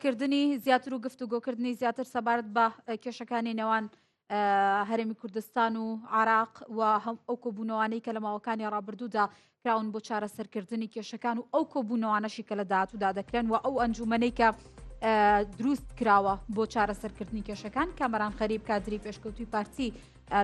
کردنی زیاتر و گفتوگۆکردنی زیاتر سەبارەت بە کێشەکانی نێوان هەرێمی کوردستان و عراق و ئەو کۆبوونەوانەی کە لە ماوەکانی ڕابردوودا کراون بۆ چارەسەرکردنی کێشەکان و ئەو کۆبوونەوانەشی کە لە داهاتوودا دەکرێن و ئەو ئەنجومەنەی کە دروست کراوە بۆ چارەسەرکردنی کێشەکان. کامەران خەریب کادری پێشکەوتوی پارتی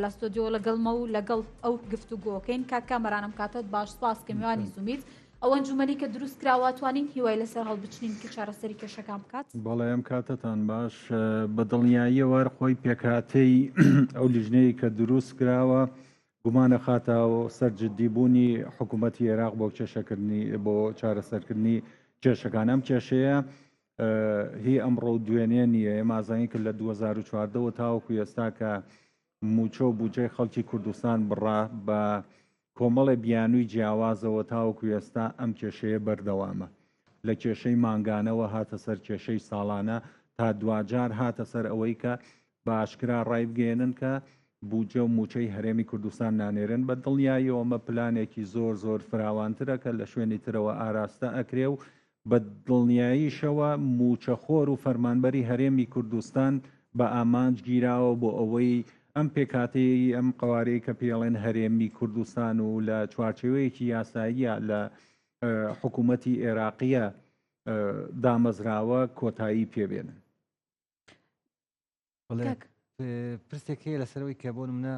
لە ستۆدیۆ لەگەڵمە و لەگەڵ ئەو گفتوگۆکەین کا کامەرانم کاتت باش سپاس کە میوانی زومیت ئەو ئەنجومەنی کە دروست کراوە توانین هیوای لەسەر هەڵبچنین کە چارەسەری کێشەکان بکات. بەڵێ ئەم کاتتان باش بە دڵنیاییەوە خۆی پێکاتەی ئەو لیژنەیە کە دروست کراوە گومانە خاتەوە سەرجددیبوونی حکوومەتی عێراق بۆ کێشەکردنی بۆ چارەسەرکردنی کێشەکان. ئەم کێشەیە هی ئەمڕۆ دوێنێ نییە. ئێمازانی کرد لە 2014ەوە تاوەکو ئێستا کە موچۆ بودجەی خەڵکی کوردستان بڕا بە کۆمەڵی بیانووی جیاوازەوە تاوەکو ئێستا ئەم کێشەیە بەردەوامە. لە کێشەی مانگانەوە هاتە سەر کێشەی ساڵانە تا دوجار هاتە سەر ئەوەی کە بە ئاشکرا ڕای بگەێنن کە بودجە و موچەی هەرێمی کوردستان نانێرن. بە دڵنیاییەوە ئەمە پلانێکی زۆر زۆر فراوانترە کە لە شوێنی ترەوە ئاراستە ئەکرێ و بە دڵنیاییشەوە موچەخۆر و فەرمانبەری هەرێمی کوردستان بە ئامانج گیراوە بۆ ئەوەی ئەم پێکاتەی ئەم قوارەی کە پێڵێن هەرێمی کوردستان و لە چوارچێوەیەکی یاساییە لە حکوومەتی عێراقیە دامەزراوە کۆتایی پێبێنن. پرسێک هەیە لەسەرەوەی کە بۆ منە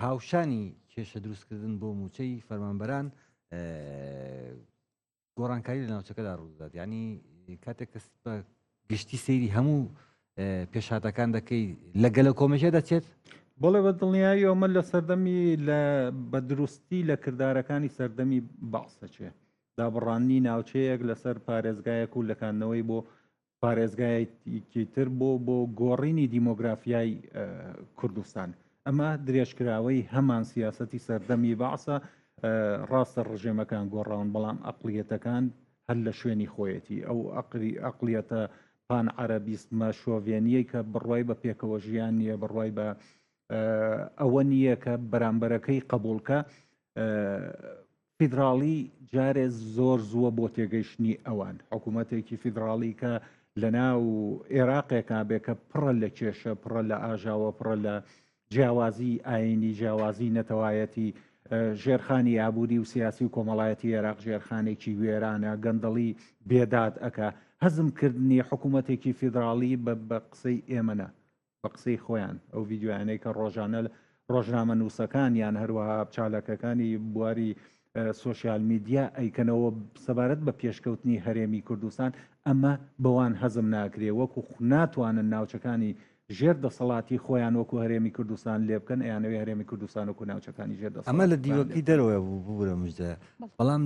هاوشانی کێشە دروستکردن بۆ موچەی فەرمانبەران گۆڕانکاری لە ناوچەکەدا ڕوودات. یعنی کاتێک کەس بە گشتی سەیری هەموو پێشاتەکان دەکەی لەگەلە کۆمەژە دەچێت. بڵێ بە دڵنیایی ئەومە لە سەردەمی بە دروستی لە کردارەکانی سەردەمی بەعسەچێ دابڕانی ناوچەیەک لەسەر پارێزگایەک و لەکانەوەی بۆ پارێزگایەکی تر بۆ گۆڕینی دیمۆگرافیای کوردستان. ئەمە درێژکراوەی هەمان سیاسەتی سەردەمی بەعسە. ڕاستە ڕژێمەکان گۆڕاون بەڵام ئەقلیەتەکان هەر لە شوێنی خۆیەتی ئەو ئەقلیەتە پان عەرەبیسمە شۆڤێنیە کە بڕوای بە پێکەوە ژیان نییە، بڕوای بە ئەوە نییە کە بەرامبەرەکەی قبولکە. فیدراڵی جارێ زۆر زووە بۆ تێگەیشتنی ئەوان. حکوومەتێکی فیدراڵی کە لە ناو عێراقێکا بێ کە پڕە لە کێشە، پڕە لە ئاژاوە، پڕە لە جیاوازی ئاینی، جیاوازی نەتەوایەتی، ژێرخانی ئابووری و سیاسی و کۆمەڵایەتی عێراق ژێرخانێکی وێرانە، گەندەڵی بێداد ئەکا. هەزمکردنی حکوومەتێکی فیدراڵی بە قسەی ئێمەە، بە قسەی خۆیان. ئەو ڤیددیوانەی کە ڕۆژانە ڕۆژنامە نووسەکان یان هەروەها چالەکەەکانی بواری سۆسیال میدیا ئەیکەنەوە سەبارەت بە پێشکەوتنی هەرێمی کوردستان، ئەمە بەوان هەزم ناکرێ وەکو ناتوانن ناوچەکانی ژێر دەسەڵاتی خۆیان وەکو هەرێمی کوردستان لێ بکەن، ئەیانەوەی هەرێمی کوردستان وەکو ناوچەکانی ژێر دەسەڵات. ئەمە لە دیوەکەی دەرەوە بوورە مژدە، بەڵام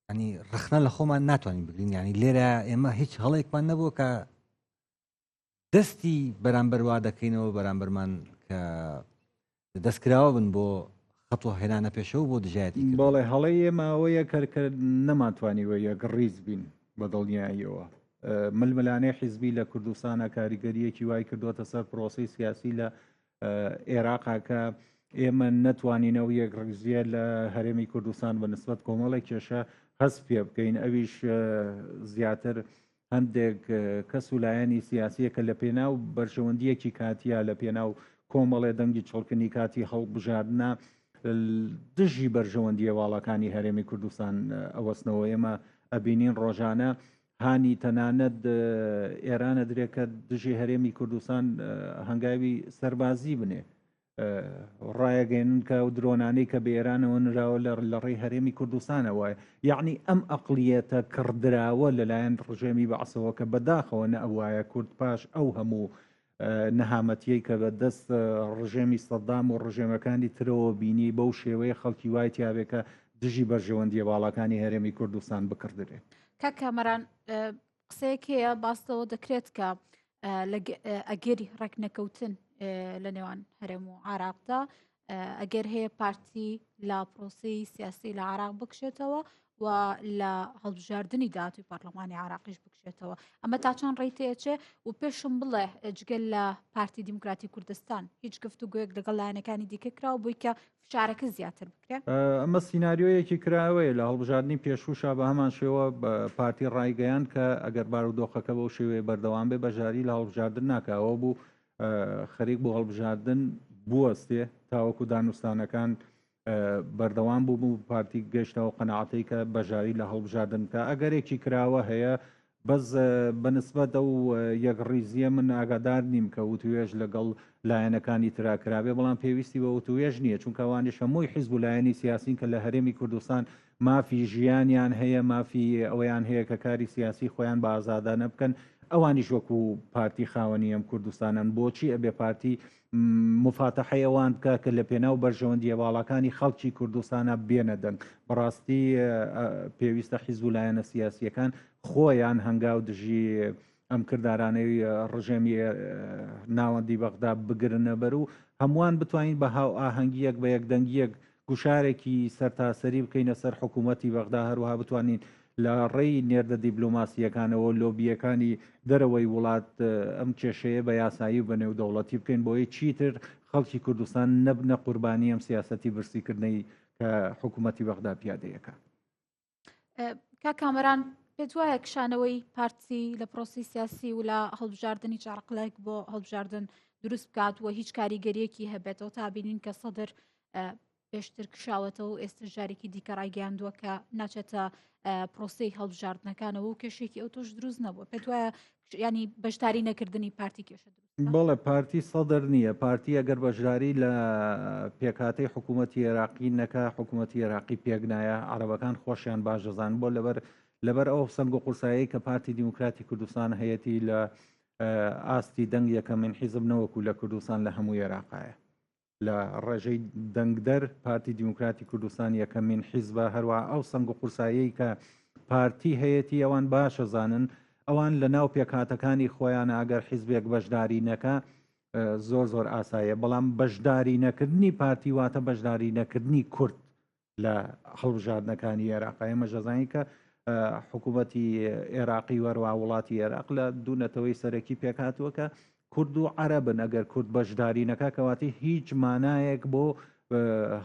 ینی ڕخنە لە خۆمان ناتوانین بگرین. ینی لێرە ئێمە هیچ هەڵێکمان نەبووە کە دەستی بەرامبەر وا دەکەینەوە بەرامبەرمان کە دەستکراوە بن بۆ خەتوە هێنانە پێشەوە بۆ دژایەتی. بەڵێ هەڵەی ئێماوەیە کە نەماتوانیوە یەک ڕیز بین بە دڵنیاییەوە. ململانەی حیزبی لە کوردستانە کاریگەریەکی وای کردوتە سەر پرۆسی سیاسی لە عێراقا کە ئێمە نەتوانینەوە یەک ڕیزیە لە هەرێمی کوردستان بە نسبەت کۆمەڵی کێشە هەست پێ بکەین. ئەویش زیاتر هەندێک کەس و لایەنی سیاسیە کە لە پێناو بەرژەوەندیەکی کاتیە لە پێناو کۆمەڵێ دەنگی چڵکنی کاتی هەڵبژاردنە دژی بەرژەوەندی هێواڵەکانی هەرێمی کوردستان ئەوەستنەوە. ئێمە ئەبینین ڕۆژانە هانی تەنانەت ئێرانە درێکە دژی هەرێمی کوردستان هەنگاوی سەربازی بنێ ڕایەگەێنن کە و درۆنانەی کە بە ئێرانەوە نراوە لە ڕێی هەرێمی کوردستانەوە. یعنی ئەم ئەقلیەتە کردراوە لەلایەن ڕژێمی بەعسەوە کە بەداخەوە نەئەوایە کورد پاش ئەو هەموو نەهامەتیەی کە بە دەست ڕژێمی سەدام و ڕژێمەکانی ترەوە بینی بەو شێوەیە خەڵکی وای تیاابێکە دژی بەرژەوەندی باڵەکانی هەرێمی کوردستان بکردرێ. کا کامەران قسەیەک هەیە باستەوە دەکرێت کە ئەگەری ڕێکنەکەوتن لە نێوان هەرێم و عراقدا ئەگەر هەیە پارتی لا پرۆسی سیاسی لە عراق بکشێتەوە و لە هەڵبژاردننی داهاتوی پارلەمانی عراقیش بکشێتەوە ئەمە تا چەند ڕێیتەیەچێ و پێشم بڵێ جگەل لە پارتی دیموکراتی کوردستان هیچ گفتوگویەک لەگەڵ لایەنەکانی دیکە کراوە بۆی کە فشارەکە زیاتر بکرێت ئەمە سینناریۆیەکی کراوەیە لە هەڵبژاردننی پێشوشا بە هەمان شێوە پارتی ڕایگەیان کە ئەگەر بارودۆخەکە بەو شێوەیە بەردەوام بێ بەژاری لە هەڵبژاردن ناکەوە بوو خەریک بۆ هەڵبژاردن بوەستێ تاوەکو دانوستانەکان بەردەوام بوو پارتی گەشتەوە قەنەعەتی کە بەژاری لە هەڵبژاردن کە ئەگەرێکی کراوە هەیە بەس بەنسبەت ئەو یەکڕیزیە من ئاگادار نیم کە وتوێژ لەگەڵ لایەنەکانی تراکراوێ بەڵام پێویستی بە وتوێژ نییە چونکە ئەوانیش هەمووی حیزب و لایەنی سیاسین کە لە هەرێمی کوردستان مافی ژیانیان هەیە مافی ئەویان هەیە کە کاری سیاسی خۆیان بە ئازادانە بکەن ئەوانیش وەکو پارتی خاوەنی ئەم کوردستانن بۆچی ئەبێ پارتی مفاتەحەی ئەوان بکە کە لە پێناو بەرژەوەندیە باڵەکانی خەڵکی کوردستانە بێنە دەنگ بەڕاستی پێویستە حیزب و لایەنە سیاسیەکان خۆیان هەنگاو دژی ئەم کردارانەی ڕژێمی ناوەندی بەغدا بگرنە بەر و هەمووان بتوانین بە هاو ئاهەنگیەک بە یەکدەنگیەک گوشارێکی سەرتاسەری بکەینە سەر حکوومەتی بەغدا هەروەها بتوانین لە ڕێی نێردە دیبلۆماسیەکانەوە لۆبیەکانی دەرەوەی وڵات ئەم کێشەیە بە یاسایی و بە نێودەوڵەتی بکەین بۆیە چیتر خەڵکی کوردستان نەبنە قوربانی ئەم سیاسەتی برسیکردنەی کە حکوومەتی بەغدا پیادەیەەکە. کامەران پێت وایە کشانەوەی پارتی لە پرۆسی سیاسی و لە هەڵبژاردننی چارەقلایك بۆ هەڵبژاردن دروست بکات و هیچ کاریگەریەکی هەبێتەوە تا بینین کە سەدر پێشتر کشاوەتەوە و ئێستا جارێکی دیکە ڕایگەیاندووە کە ناچێتە پرۆسی هەڵبژاردنەکانەوە و کێشێکی ئەو تۆش دروست نەبووە پێت وایە ینی بەشداری نەکردنی پارتی کێشە دروست بەڵێ پارتی سەدر نییە پارتی ئەگەر بەشداری لە پێکاتی حکوومەتی عێراقی نەکە حکوومەتی عێراقی پێکنایە عەرەبەکان خۆشیان باش دەزان بۆ لەبەر ئەو سنگ و قورسایی کە پارتی دیموکراتی کوردستان هەیەی لە ئاستی دەنگ یەکەمین حیزب نەوەکو لە کوردستان لە هەموو عێراقایە لە ڕێژەی دەنگدەر پارتی دیموکراتی کوردستان یەکەمین حیزبە هەروە ئەو سنگ و قورسایی کە پارتی هەیەی ئەوان باشە زانن ئەوان لە ناو پێکاتەکانی خۆیان ئەگەر حیزبێک بەشداری نەکە زۆر ئاسایە بەڵام بەشداری نەکردنی پارتی واتە بەشداری نەکردنی کورد لە هەڵبژاردنەکانی عێراقی مەژەزانی کە حکوومەتی عێراقی وەروا وڵاتی عێراق لە دوونەتەوەی سەرەکی پێکاتوە کە کورد و عەرەبن ئەگەر کورد بەشداری نەکە کەواتی هیچ مانایەک بۆ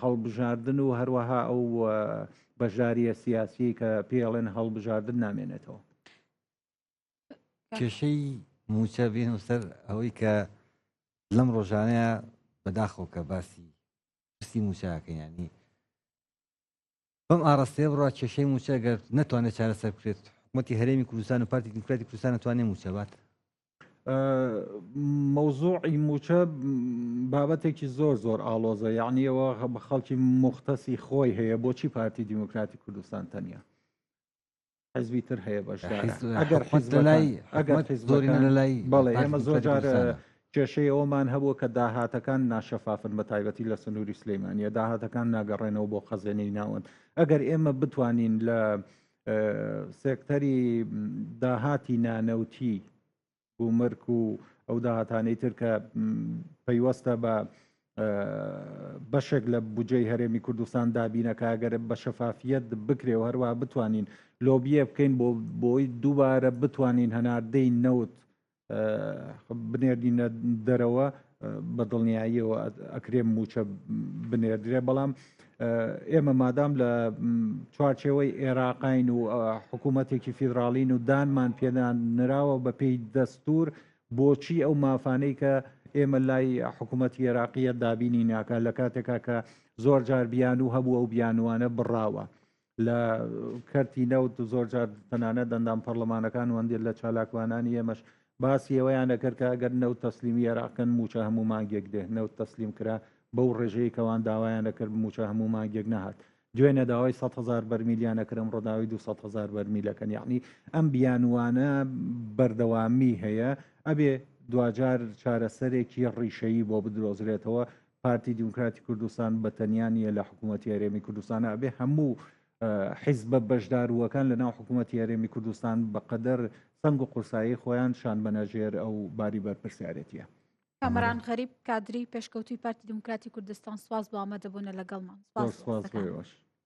هەڵبژاردن و هەروەها ئەو بەشداریە سیاسی کە پێڵێن هەڵبژاردن نامێنێتەوە. کێشەی موچە بێن و سەر ئەوەی کە لەم ڕۆژانەیە بەداخەوە کە باسی پرسی موچەکە ینی بەم ئاڕاستەیە بڕوا کێشەی موچە گەر نەتوانێت چارەسەر بکرێت حکوومەتی هەرێمی کوردستان و پارتی دیموکراتی کوردستان نەتوانێت موچە بات. مەوزوعی موچە بابەتێکی زۆر ئاڵۆزە یعنیەوە بە خەڵکی مختەسی خۆی هەیە بۆچی پارتی دیموکراتی کوردستان تەنیا حزبی تر هەیە بەشدارە بەڵێ ئێمە زۆرجار کێشەی ئەومان هەبووە کە داهاتەکان ناشەفافن بە تایبەتی لە سنووری سلەیمانیە داهاتەکان ناگەڕێنەوە بۆ خەزێنەی ناوەند ئەگەر ئێمە بتوانین لە سێکتەری داهاتی نانەوتی بوومرک و ئەو داهاتانەی تر کە پەیوەستە بە بەشێک لە بودجەی هەرێمی کوردستان دابینەکە ئەگەر بە شەفافیت بکرێ و هەروە بتوانین لۆبیە بکەین بۆی دووبارە بتوانین هەناردەی نەوت بنێردینە دەرەوە بە دڵنیاییەوە ئەکرێم موچە بنێردرێ بەڵام ئێمە مادام لە چوارچێوەی عێراقین و حکوومەتێکی فیدراڵین و دانمان پێدان نراوە بە پێی دەستور بۆچی ئەو مافانەی کە ئێمە لای حکوومەتی عێراقیە دابینی ناکە لە کاتێکا کە زۆر جار بیان و هەبووە و بیانوانە بڕاوە لە کەرتی نەوت زۆر جار تەنانە دەندان پەرلەمانەکان وەندێت لە چالاکوانانی ئێمەش باسی ئەوەیان دەکرد کە ئەگەر نەوت تەسلیمی عێراقکەن موچە هەموو مانگێک دێ نەوت تەسلیم کرا بەو ڕێژەیە کەوان داوایان دەکرد موچە هەموو مانگێک نەهات دوێنێ داوای 100,000 بەرمیلیانە کرم ڕۆداوی 200,000 بەرمیلەکەن یعنی ئەم بیانوانە بەردەوامی هەیە ئەبێ دوجار چارەسەرێکی ڕیشەیی بۆ بدرۆزرێتەوە پارتی دیموکراتی کوردستان بە تەنیانیە لە حکوومەتی هەرێمی کوردستانە ئەبێ هەموو حیزبە بەشداروەکان لە ناو حکوومەتی هەرێمی کوردستان بەقەدەر سنگ و قورسایی خۆیان شان بەنەژێر ئەو باری بەرپرسیارەتیە. کامەران غەریب کادری پێشکەوتوی پارتی دیموکراتی کوردستان سواز بۆ ئامادەبوونە لەگەڵمان. سواز.